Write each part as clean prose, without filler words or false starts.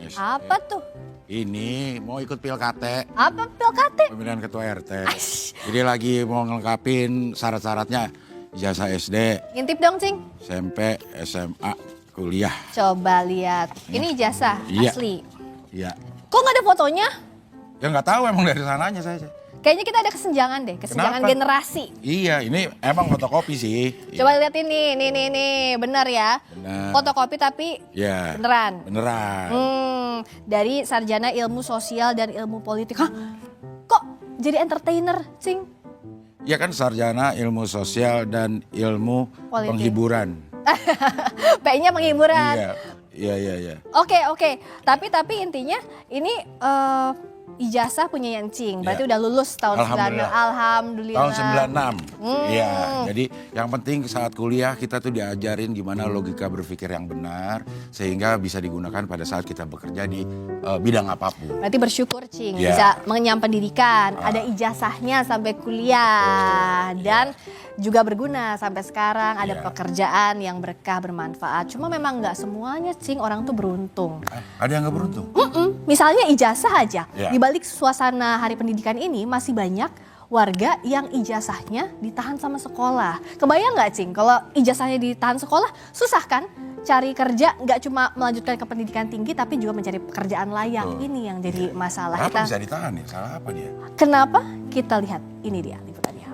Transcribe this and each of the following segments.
SD. Apa tuh? Ini mau ikut pilkate, Apa pilkate? pemilihan ketua RT. Jadi lagi mau ngelengkapin syarat-syaratnya. Ijazah SD, Ngintip dong, Cing. SMP, SMA, kuliah. Coba lihat. Ini ijazah Iya. asli. Iya. Kok nggak ada fotonya? Ya nggak tahu emang dari sananya saya. Kayaknya kita ada kesenjangan deh, kesenjangan Kenapa? generasi. Iya, ini emang fotokopi sih. Coba lihat ini, nih, benar ya. Benar. Fotokopi tapi Ya. beneran. Beneran. Dari sarjana ilmu sosial dan ilmu politik. Hah? Kok jadi entertainer, Cing? Ya kan sarjana ilmu sosial dan ilmu Politik. penghiburan. P-nya penghiburan. Iya. Oke. Tapi intinya ini ijazah punya Cing. Berarti udah lulus tahun 96. Alhamdulillah. Tahun 96. Iya, jadi yang penting saat kuliah kita tuh diajarin gimana logika berpikir yang benar sehingga bisa digunakan pada saat kita bekerja di bidang apapun. Berarti bersyukur, Cing, Ya. bisa mengenyam pendidikan, ada ijazahnya sampai kuliah dan juga berguna sampai sekarang, ada pekerjaan yang berkah bermanfaat. Cuma memang nggak semuanya, Cing, orang tuh beruntung. Ada yang nggak beruntung? Misalnya ijazah aja, Ya. di balik suasana Hari Pendidikan ini masih banyak warga yang ijazahnya ditahan sama sekolah. Kebayang nggak, Cing, kalau ijazahnya ditahan sekolah, susah kan? Cari kerja nggak cuma melanjutkan ke pendidikan tinggi, tapi juga mencari pekerjaan layak. Ini yang jadi masalah. Kenapa bisa ditahan ya? Salah apa dia? Kenapa? Kita lihat, ini dia liputannya.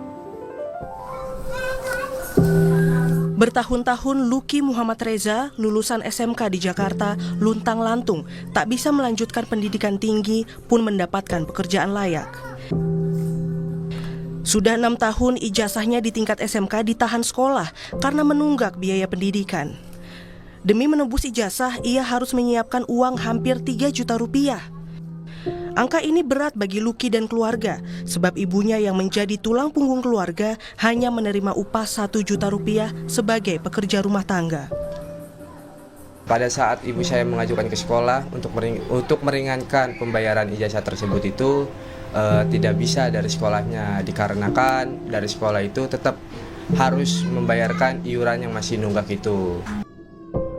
Bertahun-tahun Luki Muhammad Reza, lulusan SMK di Jakarta, luntang-lantung, tak bisa melanjutkan pendidikan tinggi pun mendapatkan pekerjaan layak. Sudah 6 tahun ijazahnya di tingkat SMK ditahan sekolah karena menunggak biaya pendidikan. Demi menebus ijazah, ia harus menyiapkan uang hampir 3 juta rupiah. Angka ini berat bagi Luki dan keluarga, sebab ibunya yang menjadi tulang punggung keluarga hanya menerima upah 1 juta rupiah sebagai pekerja rumah tangga. Pada saat ibu saya mengajukan ke sekolah untuk meringankan pembayaran ijazah tersebut itu tidak bisa dari sekolahnya, dikarenakan dari sekolah itu tetap harus membayarkan iuran yang masih nunggak itu.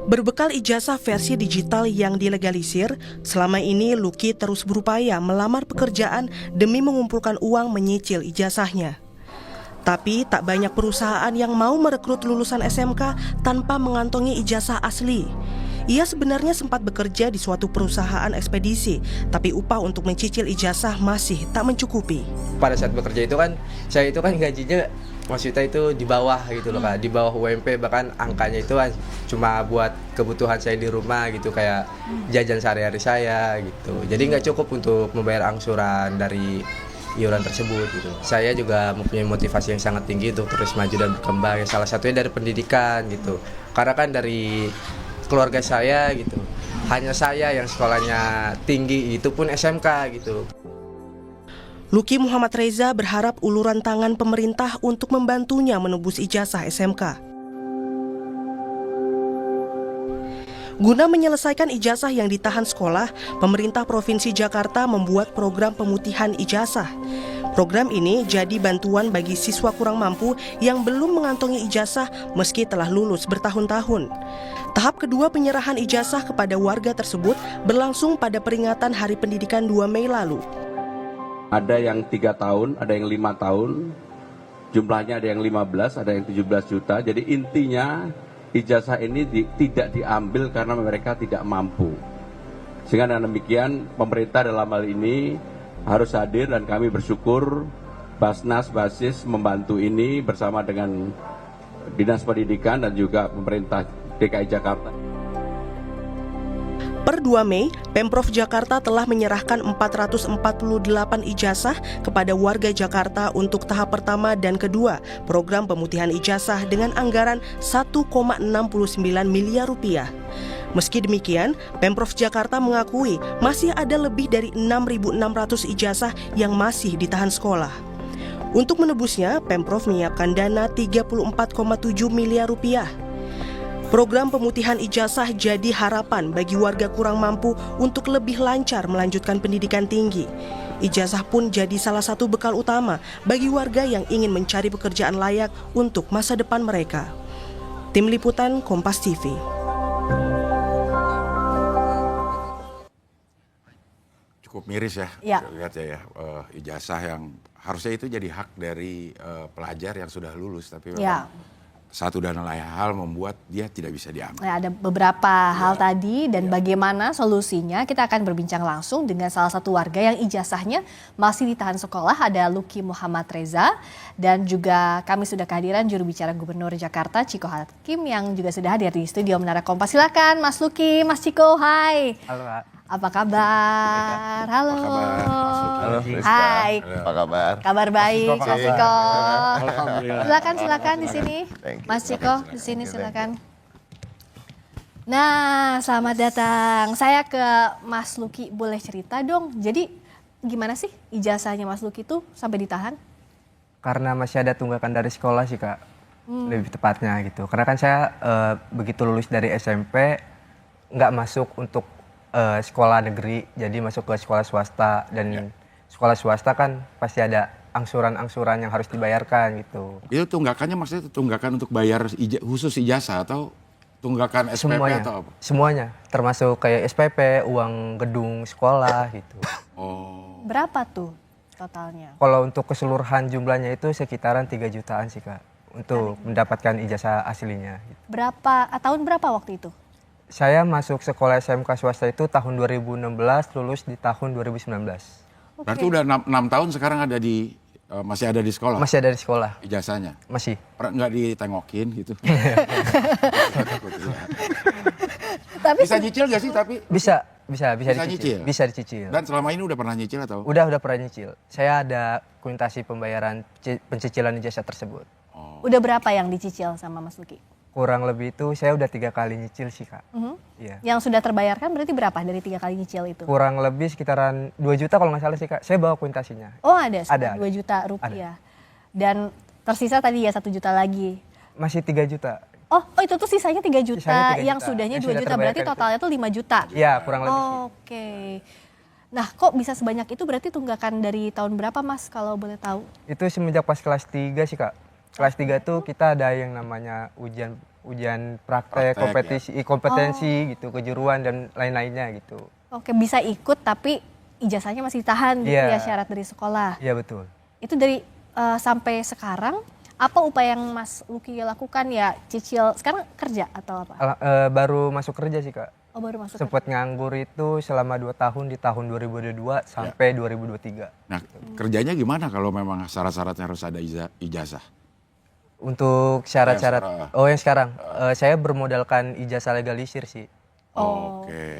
Berbekal ijazah versi digital yang dilegalisir, selama ini Luki terus berupaya melamar pekerjaan demi mengumpulkan uang menyicil ijazahnya. Tapi tak banyak perusahaan yang mau merekrut lulusan SMK tanpa mengantongi ijazah asli. Ia sebenarnya sempat bekerja di suatu perusahaan ekspedisi, tapi upah untuk mencicil ijazah masih tak mencukupi. Pada saat bekerja itu kan, saya itu kan gajinya maksudnya itu di bawah gitu loh Kak, di bawah UMP, bahkan angkanya itu kan cuma buat kebutuhan saya di rumah gitu, kayak jajan sehari-hari saya gitu. Jadi nggak cukup untuk membayar angsuran dari iuran tersebut gitu. Saya juga mempunyai motivasi yang sangat tinggi untuk terus maju dan berkembang. Ya, salah satunya dari pendidikan gitu. Karena kan dari keluarga saya gitu, hanya saya yang sekolahnya tinggi, itu pun SMK gitu. Luki Muhammad Reza berharap uluran tangan pemerintah untuk membantunya menebus ijazah SMK. Guna menyelesaikan ijazah yang ditahan sekolah, pemerintah Provinsi Jakarta membuat program pemutihan ijazah. Program ini jadi bantuan bagi siswa kurang mampu yang belum mengantongi ijazah meski telah lulus bertahun-tahun. Tahap kedua penyerahan ijazah kepada warga tersebut berlangsung pada peringatan Hari Pendidikan 2 Mei lalu. Ada yang 3 tahun, ada yang 5 tahun, jumlahnya ada yang 15, ada yang 17 juta. Jadi intinya ijazah ini tidak diambil karena mereka tidak mampu. Sehingga dengan demikian pemerintah dalam hal ini harus hadir dan kami bersyukur Basnas Basis membantu ini bersama dengan Dinas Pendidikan dan juga pemerintah DKI Jakarta. Per 2 Mei, Pemprov Jakarta telah menyerahkan 448 ijazah kepada warga Jakarta untuk tahap pertama dan kedua program pemutihan ijazah dengan anggaran 1,69 miliar rupiah. Meski demikian, Pemprov Jakarta mengakui masih ada lebih dari 6.600 ijazah yang masih ditahan sekolah. Untuk menebusnya, Pemprov menyiapkan dana 34,7 miliar rupiah. Program pemutihan ijazah jadi harapan bagi warga kurang mampu untuk lebih lancar melanjutkan pendidikan tinggi. Ijazah pun jadi salah satu bekal utama bagi warga yang ingin mencari pekerjaan layak untuk masa depan mereka. Tim Liputan Kompas TV. cukup miris ya, Ya. lihat ya, ijazah yang harusnya itu jadi hak dari pelajar yang sudah lulus, tapi Ya. memang satu dan lain hal membuat dia tidak bisa diambil. Nah, ada beberapa hal tadi dan bagaimana solusinya kita akan berbincang langsung dengan salah satu warga yang ijazahnya masih ditahan sekolah, ada Luki Muhammad Reza, dan juga kami sudah kehadiran juru bicara Gubernur Jakarta Ciko Hakim yang juga sudah hadir di studio Menara Kompas. Silakan Mas Luki, Mas Ciko, hai. Halo Kak. Apa kabar? Halo. Apa kabar, Mas Luki? Halo, Rizka. Hai. Apa kabar? Kabar baik, Mas Ciko. Alhamdulillah. Silakan di sini. Thank you. Mas Ciko di sini silakan. Nah, selamat datang. Saya ke Mas Luki, boleh cerita dong. Jadi gimana sih ijazahnya Mas Luki itu sampai ditahan? Karena masih ada tunggakan dari sekolah sih Kak, lebih tepatnya gitu. Karena kan saya begitu lulus dari SMP nggak masuk untuk sekolah negeri, jadi masuk ke sekolah swasta, dan sekolah swasta kan pasti ada angsuran-angsuran yang harus dibayarkan gitu. Itu tunggakannya maksudnya tunggakan untuk bayar khusus ijazah atau tunggakan SPP atau apa? Semuanya, termasuk kayak SPP, uang gedung sekolah gitu. Oh, Berapa tuh totalnya? Kalau untuk keseluruhan jumlahnya itu sekitaran 3 jutaan sih Kak, untuk mendapatkan ijazah aslinya. Gitu. Tahun berapa waktu itu? Saya masuk sekolah SMK swasta itu tahun 2016, lulus di tahun 2019. Oke. berarti udah 6 tahun sekarang ada di masih ada di sekolah Masih ada di sekolah, ijazahnya. masih. Pernah nggak ditengokin gitu? Tapi Bisa nyicil nggak sih tapi? Bisa Bisa dicicil. nyicil? Bisa dicicil. Dan selama ini udah pernah nyicil atau? Udah pernah nyicil. Saya ada kuitasi pembayaran pencicilan ijazah tersebut. udah berapa yang dicicil sama Mas Luki? Kurang lebih itu saya udah 3 kali nyicil sih Kak. Mhm. Iya. Yang sudah terbayarkan berarti berapa dari 3 kali nyicil itu? Kurang lebih sekitaran 2 juta kalau nggak salah sih Kak. Saya bawa kuitasinya. Oh ada, Ada. 2 juta rupiah. Dan tersisa tadi ya 1 juta lagi. Masih 3 juta. Oh itu tuh sisanya 3 juta, Sisanya 3 yang juta. sudahnya Yang 2 sudah juta, berarti terbayarkan totalnya tuh 5 juta. Iya, kurang lebih sih. Oke. Nah kok bisa sebanyak itu, berarti tunggakan dari tahun berapa Mas kalau boleh tahu? Itu semenjak pas kelas 3 sih Kak. Kelas 3 tuh kita ada yang namanya ujian praktek, Praktek, kompetensi gitu, kejuruan dan lain-lainnya gitu. Oke, bisa ikut tapi ijazahnya masih ditahan gitu Iya. ya, syarat dari sekolah. Iya betul. Itu dari sampai sekarang apa upaya yang Mas Luki lakukan ya, cicil sekarang kerja atau apa? Baru masuk kerja sih Kak. Oh baru masuk. Sempat nganggur itu selama 2 tahun di tahun 2022 sampai 2023. Nah, kerjanya gimana kalau memang syarat-syaratnya harus ada ijazah? Untuk syarat-syarat, Yang sekarang. saya bermodalkan ijazah legalisir sih. Oh. Oke.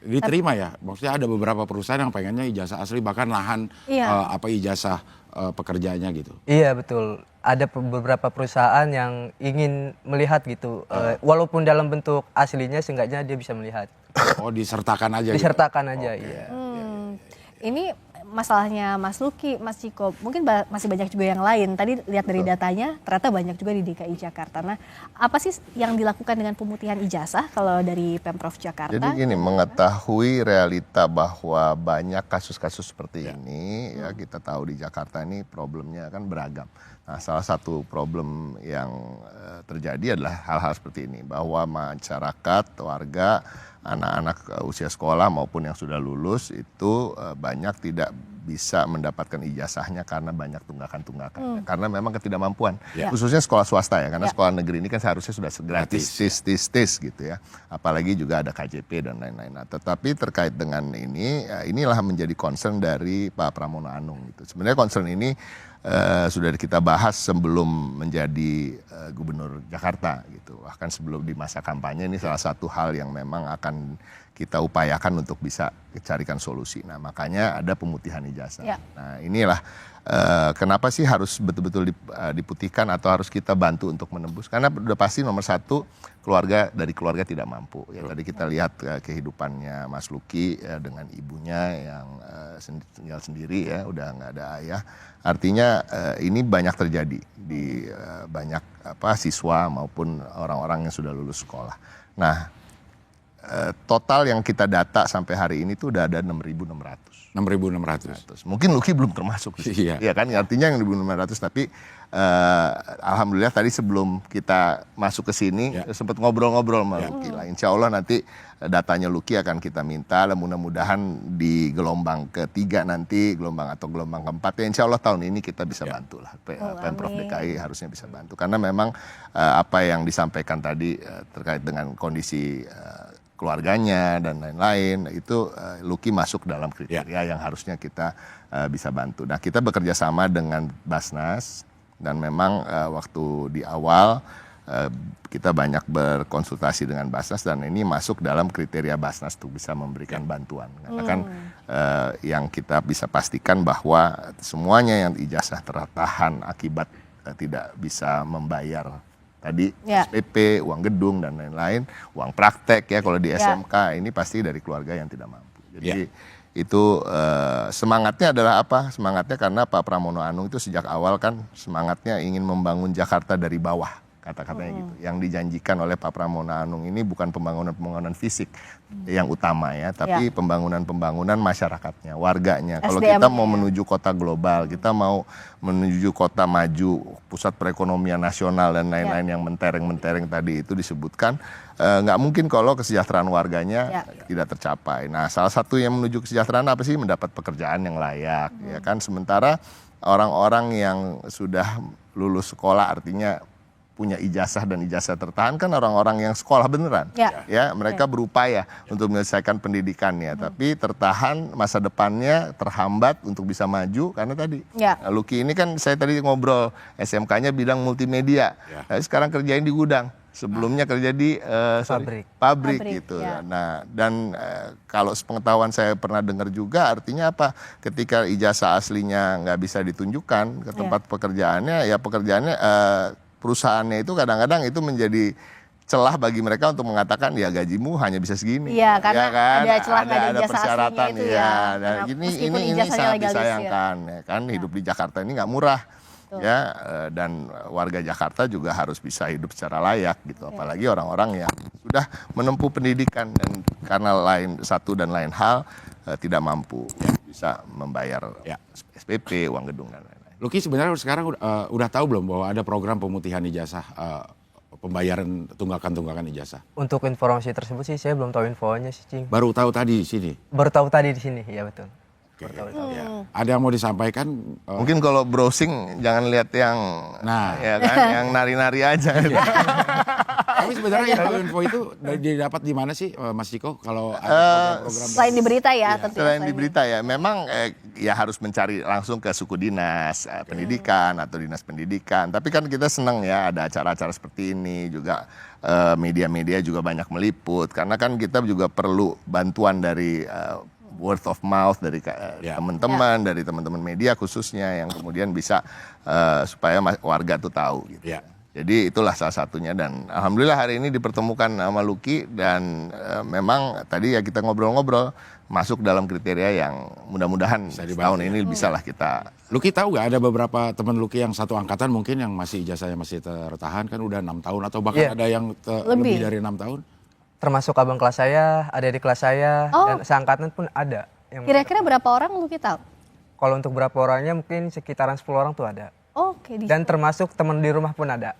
Diterima ya? Maksudnya ada beberapa perusahaan yang pengennya ijazah asli, bahkan nahan Iya. ijazah pekerjaannya gitu. Iya betul. Ada beberapa perusahaan yang ingin melihat gitu, walaupun dalam bentuk aslinya, seenggaknya dia bisa melihat. Oh, disertakan aja. Disertakan aja, iya. Ini masalahnya Mas Luki, Mas Ciko, mungkin masih banyak juga yang lain. Tadi lihat dari datanya, ternyata banyak juga di DKI Jakarta. Nah, apa sih yang dilakukan dengan pemutihan ijazah kalau dari Pemprov Jakarta? Jadi gini, mengetahui realita bahwa banyak kasus-kasus seperti ini, ya kita tahu di Jakarta ini problemnya kan beragam. Nah, salah satu problem yang terjadi adalah hal-hal seperti ini, bahwa masyarakat, warga, anak-anak usia sekolah maupun yang sudah lulus itu banyak tidak bisa mendapatkan ijazahnya karena banyak tunggakan-tunggakan. Karena memang ketidakmampuan. Khususnya sekolah swasta ya, karena sekolah negeri ini kan seharusnya sudah gratis, tis gitu ya. Apalagi juga ada KJP dan lain-lain. Nah, tetapi terkait dengan ini, inilah menjadi concern dari Pak Pramono Anung gitu. Sebenarnya concern ini sudah kita bahas sebelum menjadi gubernur Jakarta gitu. Bahkan sebelum di masa kampanye, ini salah satu hal yang memang akan kita upayakan untuk bisa carikan solusi. Nah, makanya ada pemutihan ijazah. Ya. Nah, inilah kenapa sih harus betul-betul diputihkan atau harus kita bantu untuk menembus? Karena udah pasti nomor satu, keluarga tidak mampu. Ya, tadi kita lihat kehidupannya Mas Luki dengan ibunya yang tinggal sendiri ya, udah nggak ada ayah. Artinya ini banyak terjadi di banyak siswa maupun orang-orang yang sudah lulus sekolah. Nah, total yang kita data sampai hari ini tuh udah ada 6.600. 6.600. Mungkin Luki belum termasuk. Iya. Iya kan, artinya yang 1.600, tapi alhamdulillah tadi sebelum kita masuk ke sini sempat ngobrol-ngobrol sama Luki lah. Insya Allah nanti datanya Luki akan kita minta, mudah-mudahan di gelombang ketiga nanti, gelombang keempat, ya insya Allah tahun ini kita bisa bantu lah. Pemprov DKI harusnya bisa bantu. Karena memang apa yang disampaikan tadi terkait dengan kondisi keluarganya dan lain-lain, itu Luki masuk dalam kriteria yang harusnya kita bisa bantu. Nah, kita bekerja sama dengan Basnas, dan memang waktu di awal kita banyak berkonsultasi dengan Basnas, dan ini masuk dalam kriteria Basnas untuk bisa memberikan bantuan. Karena kan yang kita bisa pastikan bahwa semuanya yang ijazah tertahan akibat tidak bisa membayar tadi SPP, uang gedung dan lain-lain, uang praktek ya kalau di SMK, ini pasti dari keluarga yang tidak mampu. Jadi itu semangatnya adalah apa? Semangatnya karena Pak Pramono Anung itu sejak awal kan semangatnya ingin membangun Jakarta dari bawah, kata-katanya gitu. Yang dijanjikan oleh Pak Pramono Anung ini bukan pembangunan fisik yang utama ya, tapi pembangunan masyarakatnya, warganya. Kalau kita mau menuju kota global, kita mau menuju kota maju, pusat perekonomian nasional dan lain-lain yang mentereng-mentereng tadi itu disebutkan, nggak mungkin kalau kesejahteraan warganya tidak tercapai. Nah, salah satu yang menuju kesejahteraan apa sih? Mendapat pekerjaan yang layak, ya kan. Sementara orang-orang yang sudah lulus sekolah, artinya punya ijazah dan ijazah tertahan kan orang-orang yang sekolah beneran, ya mereka berupaya untuk menyelesaikan pendidikannya, tapi tertahan, masa depannya terhambat untuk bisa maju karena tadi Luki ini kan saya tadi ngobrol SMK-nya bidang multimedia, sekarang kerjain di gudang, sebelumnya kerja di pabrik gitu. Nah, dan kalau sepengetahuan saya pernah dengar juga, artinya apa? Ketika ijazah aslinya nggak bisa ditunjukkan ke tempat pekerjaannya, ya pekerjaannya perusahaannya itu kadang-kadang itu menjadi celah bagi mereka untuk mengatakan ya gajimu hanya bisa segini. Iya, karena kan? ada celah ada persyaratan itu Nah, ini sangat disayangkan ya kan, hidup di Jakarta ini nggak murah. Ya, dan warga Jakarta juga harus bisa hidup secara layak gitu, apalagi orang-orang yang sudah menempuh pendidikan dan karena satu dan lain hal tidak mampu bisa membayar SPP, uang gedung dan lain-lain. Luki sebenarnya sekarang udah tahu belum bahwa ada program pemutihan ijazah, pembayaran tunggakan ijazah? Untuk informasi tersebut sih saya belum tahu infonya sih, Cing. Baru tahu tadi di sini? Baru tahu tadi di sini, ya betul. Ada yang mau disampaikan? Mungkin kalau browsing jangan lihat yang ya kan, yang nari-nari aja. Tapi sebenarnya info itu didapat di mana sih, Mas Ciko? Kalau ada program selain di berita ya, selain di berita ya, memang ya harus mencari langsung ke suku dinas pendidikan atau dinas pendidikan. Tapi kan kita senang ya ada acara-acara seperti ini juga, media-media juga banyak meliput karena kan kita juga perlu bantuan dari word of mouth dari teman-teman, dari teman-teman media khususnya yang kemudian bisa supaya warga tuh tahu gitu. Jadi itulah salah satunya, dan alhamdulillah hari ini dipertemukan sama Luki, dan memang tadi ya kita ngobrol-ngobrol masuk dalam kriteria yang mudah-mudahan tahun ini bisa lah kita. Luki tahu nggak ada beberapa teman Luki yang satu angkatan mungkin yang masih ijazahnya masih tertahan kan udah 6 tahun atau bahkan ada yang lebih dari 6 tahun? Termasuk abang kelas saya, adik kelas saya, dan seangkatan pun ada. Kira-kira berapa orang Luki tahu? Kalau untuk berapa orangnya mungkin sekitaran 10 orang tuh ada. Dan termasuk teman di rumah pun ada.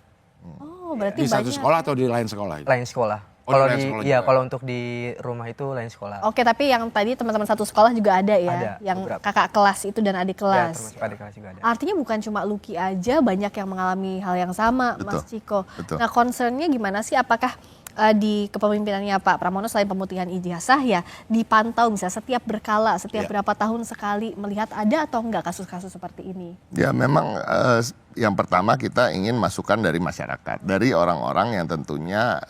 Berarti di satu sekolah atau di lain sekolah? Lain sekolah. Kalau untuk di rumah itu lain sekolah. Tapi yang tadi teman-teman satu sekolah juga ada ya, ada, yang beberapa. Kakak kelas itu dan adik kelas. Termasuk adik kelas juga ada. Artinya bukan cuma Luki aja, banyak yang mengalami hal yang sama, Mas Ciko. Nah, concernnya gimana sih? Apakah di kepemimpinannya Pak Pramono selain pemutihan ijazah ya dipantau misalnya setiap berkala, setiap berapa tahun sekali melihat ada atau enggak kasus-kasus seperti ini? Ya memang yang pertama kita ingin masukan dari masyarakat, dari orang-orang yang tentunya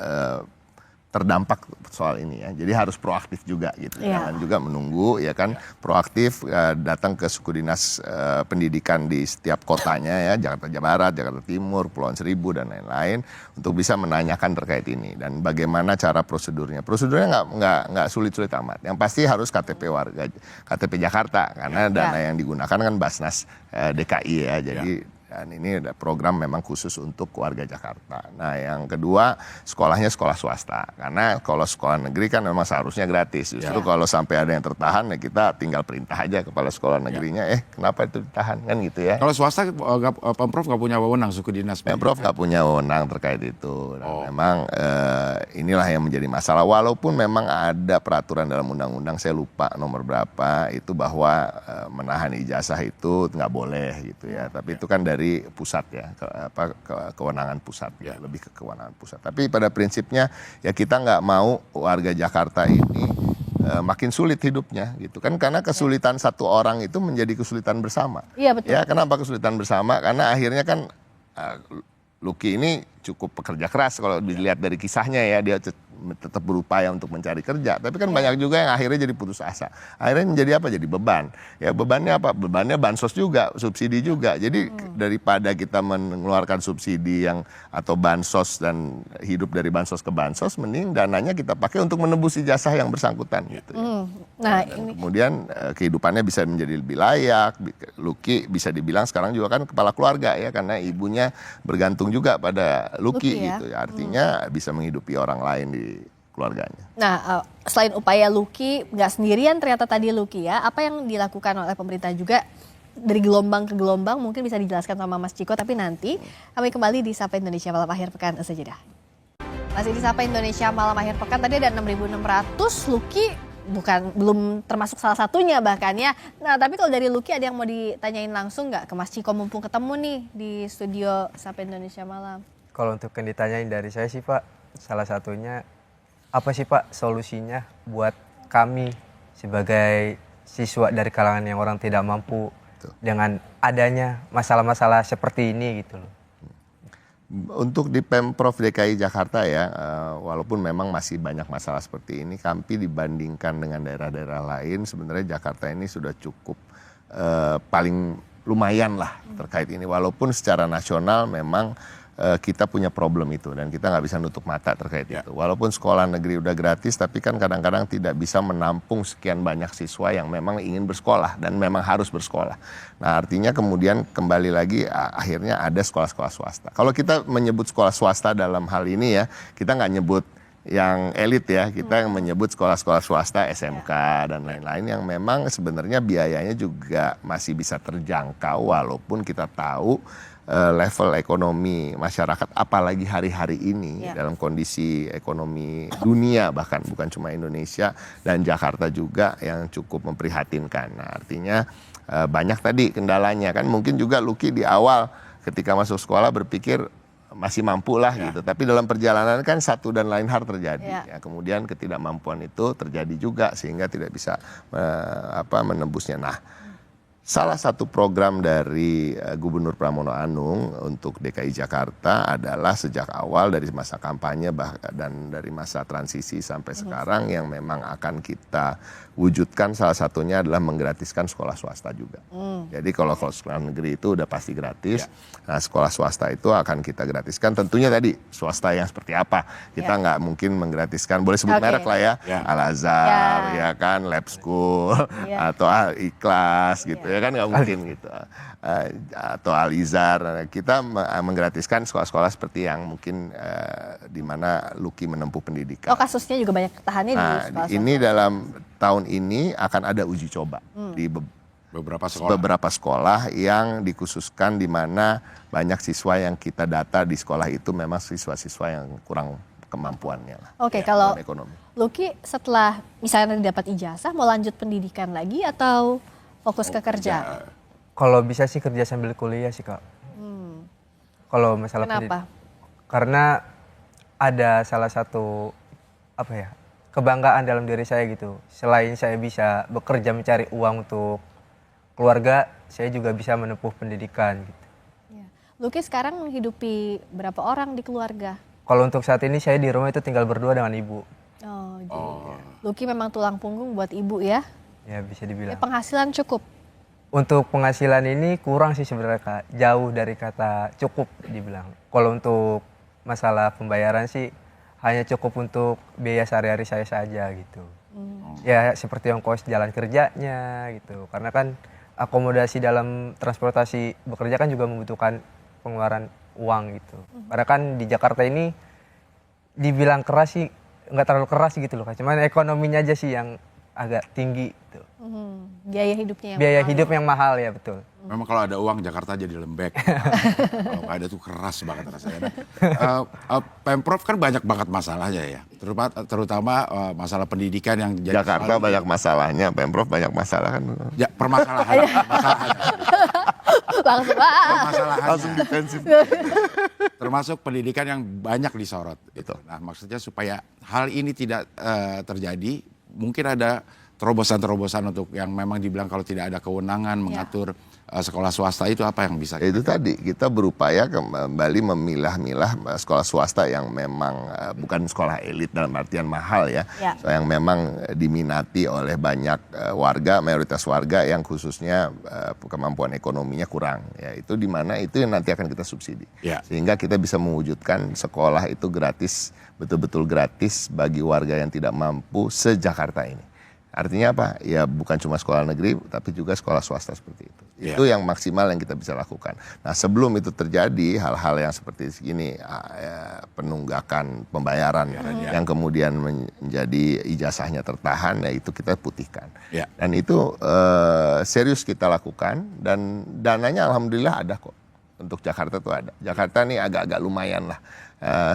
terdampak soal ini ya. Jadi harus proaktif juga gitu. Jangan juga menunggu ya kan, proaktif datang ke suku dinas pendidikan di setiap kotanya ya, Jakarta Barat, Jakarta Timur, Kepulauan Seribu dan lain-lain untuk bisa menanyakan terkait ini dan bagaimana cara prosedurnya. Prosedurnya nggak sulit-sulit amat. Yang pasti harus KTP warga, KTP Jakarta karena dana yang digunakan kan Basnas DKI ya. Jadi Dan ini ada program memang khusus untuk warga Jakarta. Nah yang kedua sekolahnya sekolah swasta. Karena kalau sekolah negeri kan memang seharusnya gratis. Justru kalau sampai ada yang tertahan ya kita tinggal perintah aja kepala sekolah negerinya. Kenapa itu ditahan kan gitu ya. Kalau swasta Pemprov nggak punya wewenang, suku dinas Pemprov nggak punya wewenang terkait itu. Dan memang inilah yang menjadi masalah. Walaupun memang ada peraturan dalam undang-undang, saya lupa nomor berapa, itu bahwa menahan ijazah itu nggak boleh gitu ya. Tapi itu kan dari pusat ya, kewenangan pusat ya, lebih ke kewenangan pusat. Tapi pada prinsipnya ya kita nggak mau warga Jakarta ini makin sulit hidupnya gitu kan, karena kesulitan satu orang itu menjadi kesulitan bersama. Iya betul. Ya kenapa kesulitan bersama? Karena akhirnya kan Lucky ini cukup pekerja keras kalau dilihat dari kisahnya ya, dia tetap berupaya untuk mencari kerja, tapi kan banyak juga yang akhirnya jadi putus asa. Akhirnya menjadi apa? Jadi beban. Ya bebannya apa? Bebannya bansos juga, subsidi juga. Jadi daripada kita mengeluarkan subsidi yang atau bansos dan hidup dari bansos ke bansos, mending dananya kita pakai untuk menebus ijazah yang bersangkutan gitu. Ya. Nah, Dan kemudian kehidupannya bisa menjadi lebih layak. Lucky bisa dibilang sekarang juga kan kepala keluarga ya, karena ibunya bergantung juga pada Lucky ya. gitu. Artinya bisa menghidupi orang lain di keluarganya. Nah, selain upaya Lucky, nggak sendirian ternyata tadi Lucky ya, apa yang dilakukan oleh pemerintah juga dari gelombang ke gelombang mungkin bisa dijelaskan sama Mas Ciko, tapi nanti kami kembali di Sapa Indonesia Malam Akhir Pekan saja dah. Masih di Sapa Indonesia Malam Akhir Pekan, tadi ada 6.600, Lucky belum termasuk salah satunya bahkan ya. Nah, tapi kalau dari Lucky ada yang mau ditanyain langsung nggak ke Mas Ciko mumpung ketemu nih di studio Sapa Indonesia Malam? Kalau untuk yang ditanyain dari saya sih Pak, salah satunya apa sih Pak solusinya buat kami sebagai siswa dari kalangan yang orang tidak mampu dengan adanya masalah-masalah seperti ini gitu loh. Untuk di Pemprov DKI Jakarta ya, walaupun memang masih banyak masalah seperti ini, tapi dibandingkan dengan daerah-daerah lain sebenarnya Jakarta ini sudah cukup paling lumayan lah terkait ini. Walaupun secara nasional memang kita punya problem itu dan kita nggak bisa nutup mata terkait itu. Walaupun sekolah negeri udah gratis, tapi kan kadang-kadang tidak bisa menampung sekian banyak siswa yang memang ingin bersekolah dan memang harus bersekolah. Nah artinya kemudian kembali lagi akhirnya ada sekolah-sekolah swasta. Kalau kita menyebut sekolah swasta dalam hal ini ya, kita nggak nyebut yang elit ya, kita yang menyebut sekolah-sekolah swasta, SMK dan lain-lain yang memang sebenarnya biayanya juga masih bisa terjangkau walaupun kita tahu level ekonomi masyarakat apalagi hari-hari ini dalam kondisi ekonomi dunia bahkan bukan cuma Indonesia dan Jakarta juga yang cukup memprihatinkan. Nah, artinya banyak tadi kendalanya kan, mungkin juga Lucky di awal ketika masuk sekolah berpikir masih mampu lah gitu, tapi dalam perjalanan kan satu dan lain hal terjadi. Ya, kemudian ketidakmampuan itu terjadi juga sehingga tidak bisa menembusnya. Nah, salah satu program dari Gubernur Pramono Anung untuk DKI Jakarta adalah sejak awal dari masa kampanye dan dari masa transisi sampai sekarang yang memang akan kita wujudkan, salah satunya adalah menggratiskan sekolah swasta juga. Jadi kalau sekolah negeri itu udah pasti gratis, nah sekolah swasta itu akan kita gratiskan. Tentunya tadi swasta yang seperti apa, kita nggak mungkin menggratiskan, boleh sebut merek lah ya, Al-Azhar, ya kan, Lab School, atau Ikhlas gitu ya kan, nggak mungkin gitu, atau Al-Izhar. Kita menggratiskan sekolah-sekolah seperti yang mungkin di mana Lucky menempuh pendidikan. Oh, kasusnya juga banyak ketahannya di sekolah. Ini dalam tahun ini akan ada uji coba di beberapa sekolah yang dikhususkan di mana banyak siswa yang kita data di sekolah itu memang siswa-siswa yang kurang kemampuannya lah. Oke, kalau Lucky setelah misalnya dapat ijazah mau lanjut pendidikan lagi atau fokus ke kerja? Kalau bisa sih kerja sambil kuliah sih Kak. Kalau masalah kenapa? Karena ada salah satu kebanggaan dalam diri saya gitu. Selain saya bisa bekerja mencari uang untuk keluarga, saya juga bisa menempuh pendidikan gitu. Lucky sekarang menghidupi berapa orang di keluarga? Kalau untuk saat ini saya di rumah itu tinggal berdua dengan ibu. Oh, gitu. Lucky memang tulang punggung buat ibu ya? Ya bisa dibilang. Penghasilan cukup? Untuk penghasilan ini kurang sih sebenarnya Kak. Jauh dari kata cukup dibilang. Kalau untuk masalah pembayaran sih hanya cukup untuk biaya sehari-hari saya saja gitu. Ya seperti ongkos jalan kerjanya gitu. Karena kan akomodasi dalam transportasi bekerja kan juga membutuhkan pengeluaran uang gitu. Karena kan di Jakarta ini dibilang keras sih nggak terlalu keras gitu loh Kak. Cuman ekonominya aja sih yang agak tinggi gitu. Biaya hidupnya yang Biaya mahal. hidup yang mahal ya betul. Memang kalau ada uang Jakarta jadi lembek. Kalau nggak ada tuh keras banget rasanya. Pemprov kan banyak banget masalahnya ya. Terutama masalah pendidikan yang jadi Jakarta banyak masalahnya, Pemprov banyak masalah kan. Ya, permasalahan. Langsung Permasalahannya. Langsung defensif. Termasuk pendidikan yang banyak disorot gitu. Nah, maksudnya supaya hal ini tidak terjadi, mungkin ada terobosan-terobosan untuk yang memang dibilang kalau tidak ada kewenangan mengatur sekolah swasta itu apa yang bisa Itu tadi kita berupaya kembali memilah-milah sekolah swasta yang memang bukan sekolah elit dalam artian mahal ya, Ya. yang memang diminati oleh banyak warga, mayoritas warga yang khususnya kemampuan ekonominya kurang. Ya, itu di mana itu yang nanti akan kita subsidi. Ya. Sehingga kita bisa mewujudkan sekolah itu gratis, betul-betul gratis bagi warga yang tidak mampu se-Jakarta ini. Artinya apa? Ya bukan cuma sekolah negeri, tapi juga sekolah swasta seperti itu. Ya. Itu yang maksimal yang kita bisa lakukan. Nah sebelum itu terjadi hal-hal yang seperti ini, penunggakan pembayaran yang kemudian menjadi ijazahnya tertahan, ya itu kita putihkan. Ya. Dan itu serius kita lakukan dan dananya alhamdulillah ada kok. Untuk Jakarta tuh ada. Jakarta nih agak-agak lumayan lah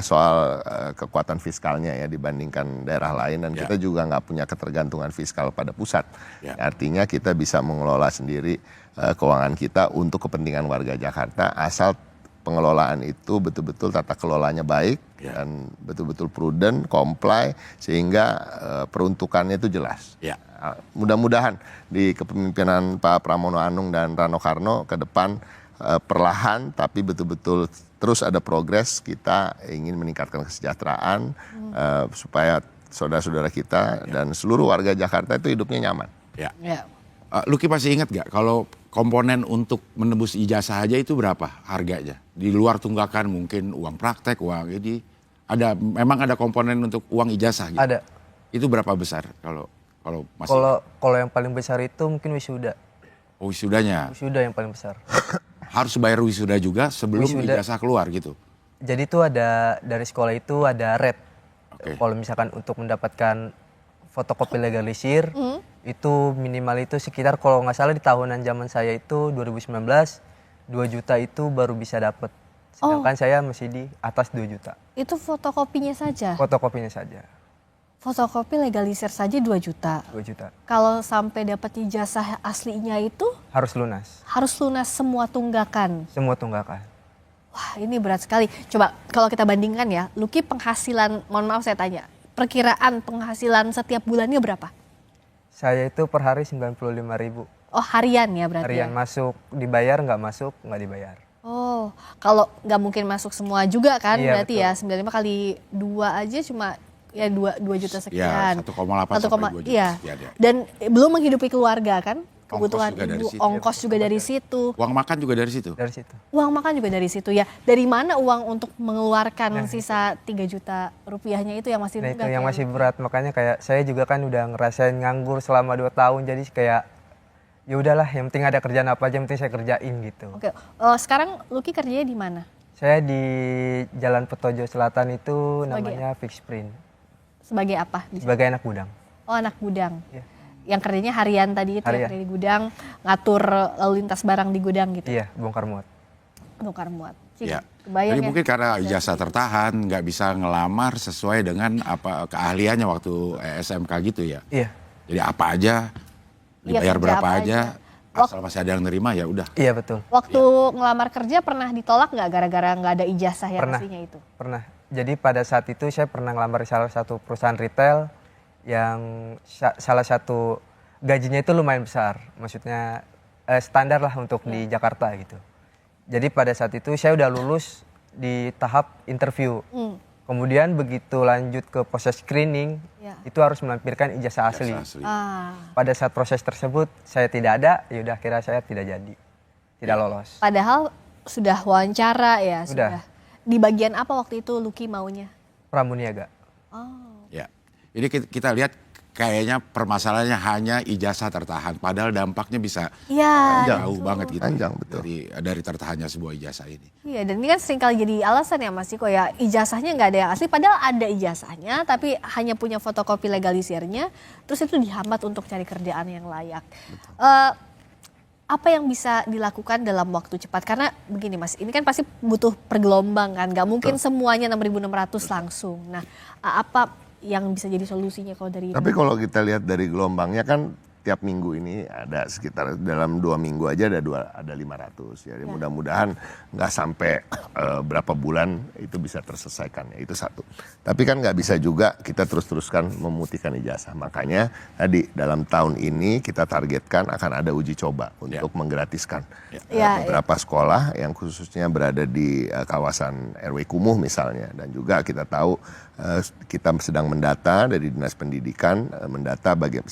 soal kekuatan fiskalnya ya dibandingkan daerah lain dan kita juga nggak punya ketergantungan fiskal pada pusat. Artinya kita bisa mengelola sendiri keuangan kita untuk kepentingan warga Jakarta asal pengelolaan itu betul-betul tata kelolanya baik dan betul-betul prudent, comply sehingga peruntukannya itu jelas. Mudah-mudahan di kepemimpinan Pak Pramono Anung dan Rano Karno ke depan perlahan tapi betul-betul terus ada progres. Kita ingin meningkatkan kesejahteraan supaya saudara-saudara kita dan seluruh warga Jakarta itu hidupnya nyaman. Ya. Luki masih ingat gak kalau komponen untuk menembus ijazah aja itu berapa harganya? Di luar tunggakan mungkin uang praktek, uang ini memang ada komponen untuk uang ijazah gitu. Ada. Itu berapa besar kalau masih? Kalau yang paling besar itu mungkin wisuda. Oh, wisudanya. Wisuda yang paling besar. Harus bayar wisuda juga sebelum Wisuda. ijazah keluar gitu. Jadi itu ada dari sekolah itu ada rate. Oke. Kalau misalkan untuk mendapatkan fotokopi legalisir itu minimal itu sekitar kalau nggak salah di tahunan zaman saya itu 2019 2 juta itu baru bisa dapat. Sedangkan saya masih di atas 2 juta. Itu fotokopinya saja. Fotokopinya saja Fotokopi legalisir saja 2 juta. 2 juta. Kalau sampai dapat ijazah aslinya itu Harus lunas. harus lunas semua tunggakan. Semua tunggakan. Wah, ini berat sekali. Coba kalau kita bandingkan ya, Luki penghasilan, mohon maaf saya tanya, perkiraan penghasilan setiap bulannya berapa? Saya itu per hari 95.000. Oh, harian ya berarti. Harian Ya? masuk dibayar, nggak masuk nggak dibayar. Oh, kalau nggak mungkin masuk semua juga kan, Iya, berarti betul. ya 95 kali 2 aja cuma ya 2 juta sekian. 1,8 sampai 2 juta Iya. sekian, ya. Dan belum menghidupi keluarga kan? Kebutuhan juga dari ibu, situ. ongkos juga dari situ. Uang makan juga dari situ. Dari situ. Uang makan juga dari situ ya. Dari mana uang untuk mengeluarkan sisa 3 juta rupiahnya itu yang masih Nah itu nunggak yang ya? masih berat, makanya kayak saya juga kan udah ngerasain nganggur selama 2 tahun, jadi kayak ya udahlah yang penting ada kerjaan apa aja yang penting saya kerjain gitu. Oke, sekarang Luki kerjanya di mana? Saya di Jalan Petojo Selatan itu Sebagai namanya Fix Print, Sebagai apa? sebagai anak gudang. Oh, anak gudang. Iya. Yang kerjanya harian tadi itu ya, Harian. kerja di gudang, ngatur lalu lintas barang di gudang gitu. Iya, bongkar muat. Bongkar muat. Cing, Ya. kebayang Jadi ya? mungkin karena ijazah tertahan nggak bisa ngelamar sesuai dengan apa keahliannya waktu SMK gitu ya. Iya. Jadi apa aja dibayar kerja berapa apa aja, aja. asal masih ada yang nerima ya udah. Iya betul. Waktu ngelamar kerja pernah ditolak nggak gara-gara nggak ada ijazah yang Pernah. aslinya itu? Pernah. Jadi pada saat itu saya pernah ngelamar di salah satu perusahaan retail yang salah satu gajinya itu lumayan besar. Maksudnya standar lah untuk di Jakarta gitu. Jadi pada saat itu saya udah lulus di tahap interview. Kemudian begitu lanjut ke proses screening, Ya. itu harus melampirkan ijazah asli. Ijazah asli. Pada saat proses tersebut saya tidak ada, ya udah akhirnya saya tidak jadi. Tidak lolos. Padahal sudah wawancara ya, Sudah. sudah. Di bagian apa waktu itu Luki maunya? Pramuniaga. Oh. Ya. Jadi kita lihat kayaknya permasalahannya hanya ijazah tertahan, padahal dampaknya bisa Iya. jauh banget gitu Panjang, betul. dari tertahannya sebuah ijazah ini. Iya, dan ini kan sering kali jadi alasan ya Mas Ciko ya, ijazahnya nggak ada yang asli, padahal ada ijazahnya, tapi hanya punya fotokopi legalisirnya, terus itu dihambat untuk cari kerjaan yang layak. Apa yang bisa dilakukan dalam waktu cepat? Karena begini Mas, ini kan pasti butuh pergelombang kan, nggak mungkin semuanya 6.600 langsung. Nah, apa yang bisa jadi solusinya kalau dari Tapi kalau kita lihat dari gelombangnya kan tiap minggu ini ada sekitar dalam 2 minggu aja ada 500 ya. Mudah-mudahan nggak sampai berapa bulan itu bisa terselesaikan ya, itu satu. Tapi kan nggak bisa juga kita terus-teruskan memutihkan ijazah. Makanya tadi dalam tahun ini kita targetkan akan ada uji coba untuk menggratiskan beberapa sekolah yang khususnya berada di kawasan RW Kumuh misalnya, dan juga kita tahu kita sedang mendata dari Dinas Pendidikan, mendata bagi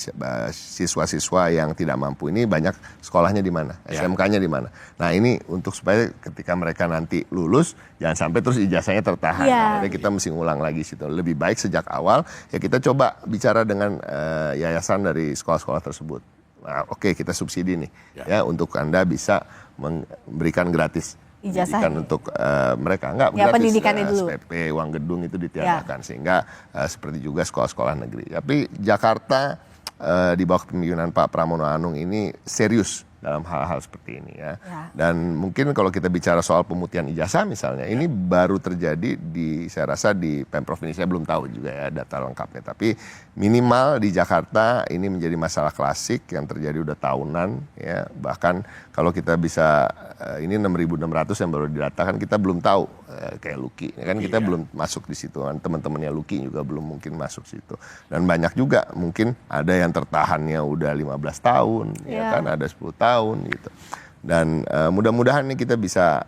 siswa-siswa yang tidak mampu ini banyak sekolahnya di mana, SMK-nya di mana. Nah ini untuk supaya ketika mereka nanti lulus jangan sampai terus ijazahnya tertahan. Jadi kita mesti ulang lagi situ. Lebih baik sejak awal ya kita coba bicara dengan yayasan dari sekolah-sekolah tersebut. Nah, oke, kita subsidi nih ya untuk Anda bisa memberikan gratis ijazah untuk mereka enggak ya, gratis, pendidikannya dulu. SPP, uang gedung itu ditiadakan sehingga seperti juga sekolah-sekolah negeri. Tapi Jakarta di bawah kepemimpinan Pak Pramono Anung ini serius dalam hal-hal seperti ini ya. Dan mungkin kalau kita bicara soal pemutihan ijazah misalnya, ini baru terjadi saya rasa di Pemprov ini, saya belum tahu juga ya data lengkapnya. Tapi minimal di Jakarta ini menjadi masalah klasik yang terjadi udah tahunan ya. Bahkan kalau kita bisa ini 6.600 yang baru didatakan, kita belum tahu kayak Luki kan kita belum masuk di situ kan, teman-temannya Luki juga belum mungkin masuk situ. Dan banyak juga mungkin ada yang tertahannya udah 15 tahun ya kan, ada 10 tahun gitu. Dan mudah-mudahan nih kita bisa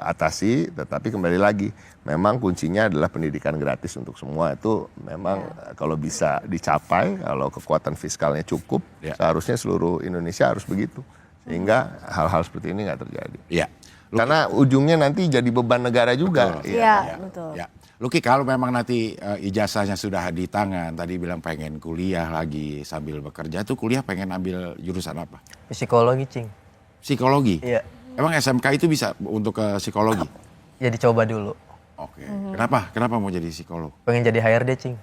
atasi, tetapi kembali lagi memang kuncinya adalah pendidikan gratis untuk semua. Itu memang kalau bisa dicapai, kalau kekuatan fiskalnya cukup, seharusnya seluruh Indonesia harus begitu. Sehingga hal-hal seperti ini nggak terjadi. Iya. Karena ujungnya nanti jadi beban negara juga. Iya, betul. Ya. Luki, kalau memang nanti ijazahnya sudah di tangan, tadi bilang pengen kuliah lagi sambil bekerja, tuh kuliah pengen ambil jurusan apa? Psikologi, Cing. Psikologi? Iya. Emang SMK itu bisa untuk ke psikologi? Ya dicoba dulu. Oke. Kenapa mau jadi psikolog? Pengen jadi HRD, Cing.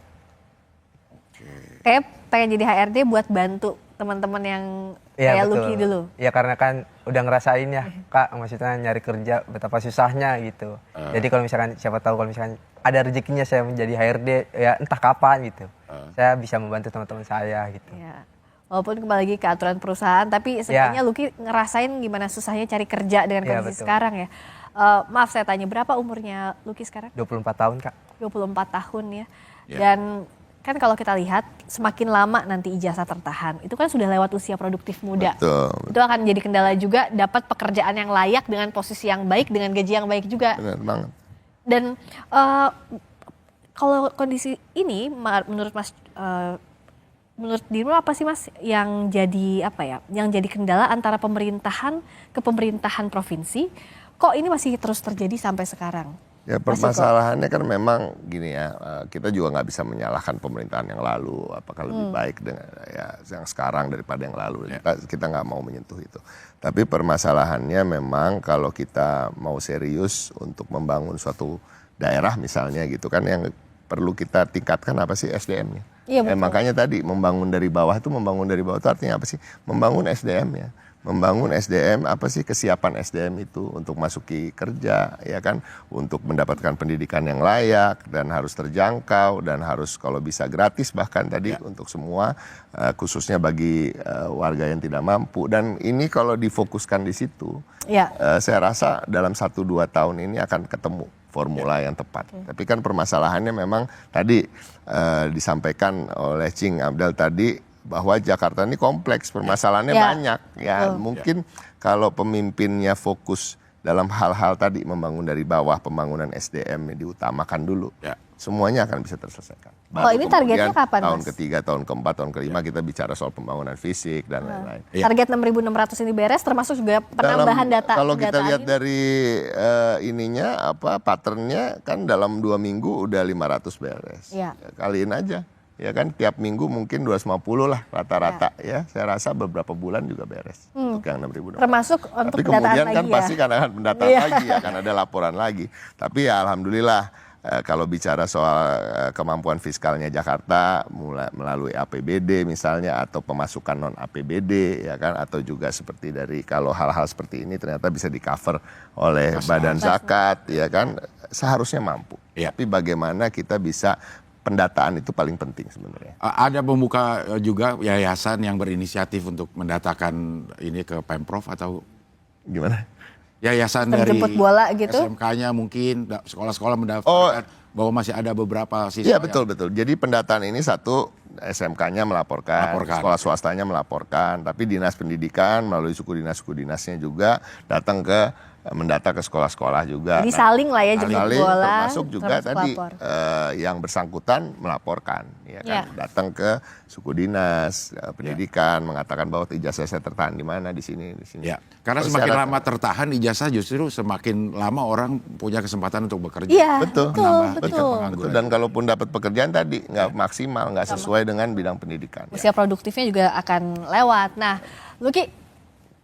Kayak pengen jadi HRD buat bantu teman-teman yang kayak Luki dulu. Ya karena kan udah ngerasain ya Kak, maksudnya nyari kerja betapa susahnya gitu. Jadi kalau misalkan siapa tahu kalau misalkan ada rezekinya saya menjadi HRD ya entah kapan gitu. Saya bisa membantu teman-teman saya gitu. Ya. Walaupun kembali lagi ke aturan perusahaan, tapi sebenarnya Luki ngerasain gimana susahnya cari kerja dengan kondisi sekarang ya. Maaf saya tanya, berapa umurnya Luki sekarang? 24 tahun Kak. 24 tahun ya. Dan kan kalau kita lihat semakin lama nanti ijazah tertahan, itu kan sudah lewat usia produktif muda. Betul. Itu akan jadi kendala juga dapat pekerjaan yang layak dengan posisi yang baik, dengan gaji yang baik juga. Benar banget. Dan kalau kondisi ini menurut Mas, menurut dirimu apa sih Mas yang jadi yang jadi kendala antara pemerintahan ke pemerintahan provinsi? Kok ini masih terus terjadi sampai sekarang? Ya permasalahannya kan memang gini ya, kita juga nggak bisa menyalahkan pemerintahan yang lalu, apakah lebih baik dengan yang sekarang daripada yang lalu. Kita nggak mau menyentuh itu. Tapi permasalahannya memang kalau kita mau serius untuk membangun suatu daerah misalnya gitu kan, yang perlu kita tingkatkan apa sih SDM-nya. Iya, betul. Makanya tadi membangun dari bawah itu artinya apa sih? Membangun SDM-nya. Membangun SDM, apa sih kesiapan SDM itu untuk masuki kerja, ya kan, untuk mendapatkan pendidikan yang layak dan harus terjangkau dan harus kalau bisa gratis bahkan tadi untuk semua, khususnya bagi warga yang tidak mampu. Dan ini kalau difokuskan di situ, saya rasa dalam 1-2 tahun ini akan ketemu formula yang tepat. Tapi kan permasalahannya memang tadi disampaikan oleh Cing Abdel tadi, bahwa Jakarta ini kompleks, permasalahannya banyak. Ya, mungkin kalau pemimpinnya fokus dalam hal-hal tadi membangun dari bawah, pembangunan SDM diutamakan dulu, semuanya akan bisa terselesaikan. Kalau ini targetnya kapan, tahun Mas? ketiga, tahun keempat, tahun kelima kita bicara soal pembangunan fisik dan lain-lain. Target 6.600 ini beres, termasuk juga penambahan data. Kalau kita lihat dari patternnya kan dalam 2 minggu udah 500 beres. Kaliin aja. ya kan tiap minggu mungkin 250 lah rata-rata ya. Saya rasa beberapa bulan juga beres untuk yang 6.600. Termasuk untuk Tapi pendataan kemudian kan lagi ya. pasti kan akan pendataan lagi, akan ada laporan lagi. Tapi ya alhamdulillah kalau bicara soal kemampuan fiskalnya Jakarta melalui APBD misalnya atau pemasukan non APBD ya kan, atau juga seperti dari kalau hal-hal seperti ini ternyata bisa di cover oleh badan zakat ya kan, seharusnya mampu. Ya. Tapi bagaimana kita bisa, pendataan itu paling penting sebenarnya. Ada membuka juga yayasan yang berinisiatif untuk mendatakan ini ke Pemprov atau Gimana? yayasan Sistem dari jemput bola gitu? SMK-nya mungkin sekolah-sekolah mendaftarkan bahwa masih ada beberapa siswa. Iya betul. Jadi pendataan ini satu SMK-nya melaporkan, sekolah swastanya melaporkan, tapi dinas pendidikan melalui suku dinasnya juga datang ke mendata ke sekolah-sekolah juga. Jadi saling lah ya jemput saling, bola. termasuk juga tadi lapor. yang bersangkutan melaporkan, ya kan, Ya. datang ke suku dinas pendidikan mengatakan bahwa ijazah saya tertahan di mana, di sini. Ya, karena semakin lama tertahan ijazah justru semakin lama orang punya kesempatan untuk bekerja. Iya, Betul. Menambah tingkat betul. pengangguran. Dan kalaupun dapat pekerjaan tadi nggak maksimal, nggak sesuai dengan bidang pendidikan. Usia produktifnya juga akan lewat. Nah, Luki,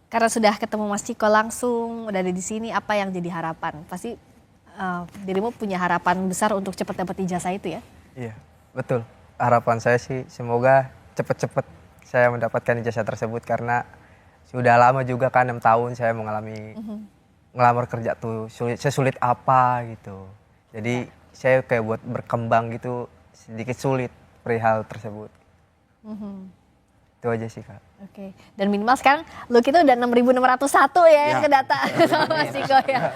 karena sudah ketemu Mas Ciko langsung, udah ada di sini, apa yang jadi harapan? Pasti dirimu punya harapan besar untuk cepat dapat ijazah itu ya? Iya, betul. Harapan saya sih semoga cepet-cepet saya mendapatkan ijazah tersebut karena sudah lama juga kan 6 tahun saya mengalami ngelamar kerja tuh sesulit apa gitu. Jadi saya kayak buat berkembang gitu sedikit sulit perihal tersebut. Itu aja sih Kak. Oke, dan minimal sekarang Luki itu udah 6.601 ya yang kedata sama Mas Ciko ya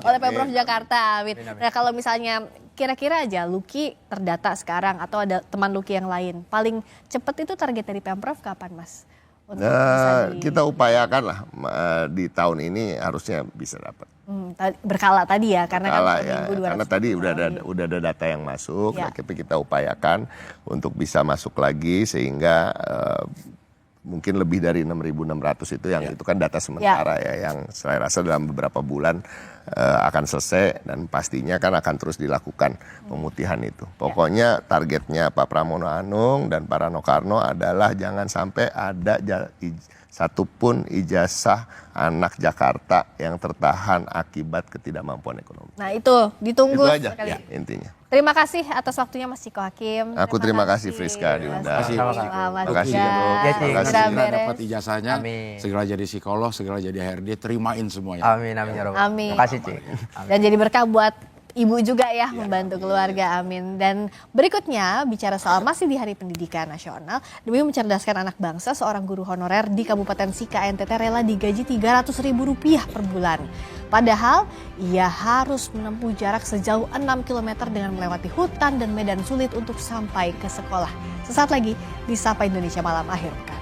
oleh Pemprov Jakarta. Amin. Nah kalau misalnya kira-kira aja Luki terdata sekarang atau ada teman Luki yang lain, paling cepat itu target dari Pemprov kapan Mas? Untuk bisa Kita upayakan lah di tahun ini harusnya bisa dapat. berkala tadi ya, karena Kalah kan ya, per minggu karena 200 tadi ribu. udah ada data yang masuk, Ya. tapi kita upayakan untuk bisa masuk lagi sehingga mungkin lebih dari 6.600 itu yang itu kan data sementara ya, yang saya rasa dalam beberapa bulan akan selesai dan pastinya kan akan terus dilakukan pemutihan itu. Pokoknya targetnya Pak Pramono Anung dan Pak Rano Karno adalah jangan sampai ada satupun ijazah anak Jakarta yang tertahan akibat ketidakmampuan ekonomi. Nah itu ditunggu Itu aja sekali. ya, intinya. Terima kasih atas waktunya Mas Ciko Hakim. Aku terima kasih Friska diundang. Terima kasih. Selamat Terima kasih, juga. Bro. Ya, Cik. Terima kasih. Segera Segera beres. dapat ijazahnya, Amin. segera jadi psikolog, segera jadi HRD, terimain semuanya. Amin amin ya Rabbal. Amin. Terima kasih Cik. Dan jadi berkah buat ibu juga ya, membantu keluarga, amin. Dan berikutnya bicara soal masih di Hari Pendidikan Nasional, demi mencerdaskan anak bangsa, seorang guru honorer di Kabupaten Sika NTT rela digaji Rp300.000 per bulan. Padahal ia harus menempuh jarak sejauh 6 km dengan melewati hutan dan medan sulit untuk sampai ke sekolah. Sesaat lagi di Sapa Indonesia Malam akhir pekan.